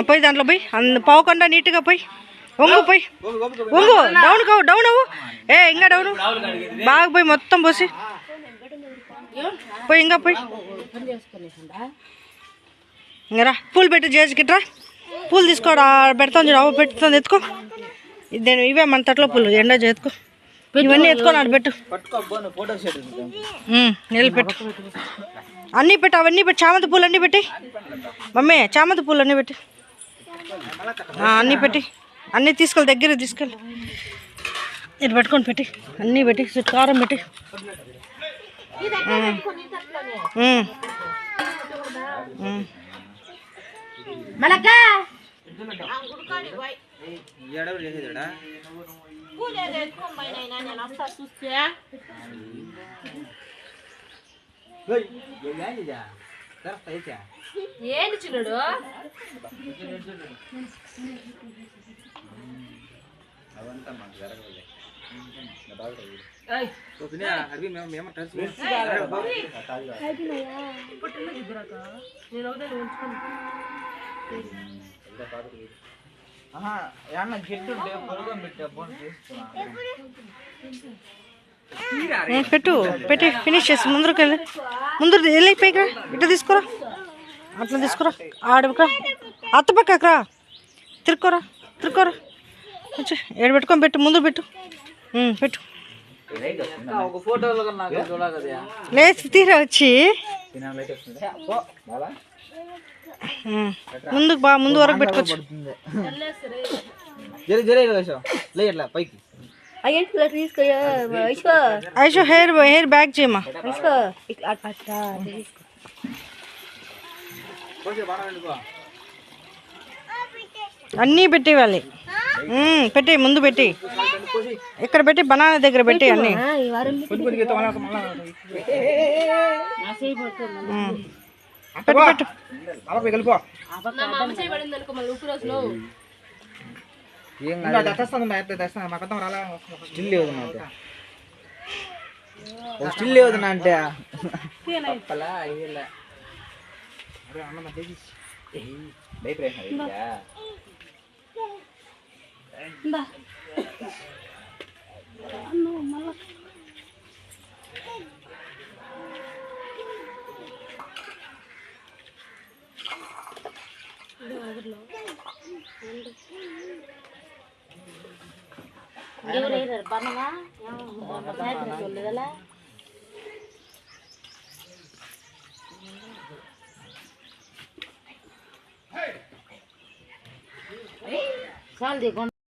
పోయి దాంట్లో పోయి పోకుండా నీట్గా పోయి వంగు పోయి వంగు డౌన్ కావు డౌన్ అవ్వు ఇంకా డౌన్ బాగా పోయి మొత్తం పోసి పోయి ఇంకా పోయి ఇంకరా పూలు పెట్టి చేసికిట్రా పూలు తీసుకోడా పెడతాను చూడు పెడుతుంది ఎత్తుకో ఇవే మన తట్లో పూలు ఎండ చేతుకో ఇవన్నీ ఎత్తుకొని ఆడ పెట్టు పెట్టు అన్నీ పెట్టు అవన్నీ పెట్టి చామంతి పూలు అన్నీ పెట్టి మమ్మీ చామంతి పూలు అన్నీ పెట్టి అన్నీ పెట్టి అన్నీ తీసుకెళ్ళి దగ్గర తీసుకెళ్ళి ఇది పెట్టుకొని పెట్టి అన్నీ పెట్టి చుట్టూ కారం పెట్టి ఏంటి చిన్నుడు అవంతా మాకు జరగలేదు పెట్టు పెట్టి ఫినిష్ చేసి ముందరికి వెళ్ళి వెళ్ళిపోయిరా ఇట్లా తీసుకురా అట్లా తీసుకురా ఆడరా అత్త పక్కరా తిరుక్కోరా ఏడు పెట్టుకొని పెట్టు ముందు పెట్టు పెట్టు లేచి తీరా వచ్చి ముందు వరకు పెట్టుకోవచ్చు ఐషో హెయిర్ బ్యాగ్ చేయమా అన్నీ పెట్టేవాలి పెట్టి ముందు పెట్టి ఇక్కడ పెట్టి బనానా దగ్గర పెట్టి అన్నీ పెట్టు పెట్టు స్టిల్ లేదు అంటే చాలు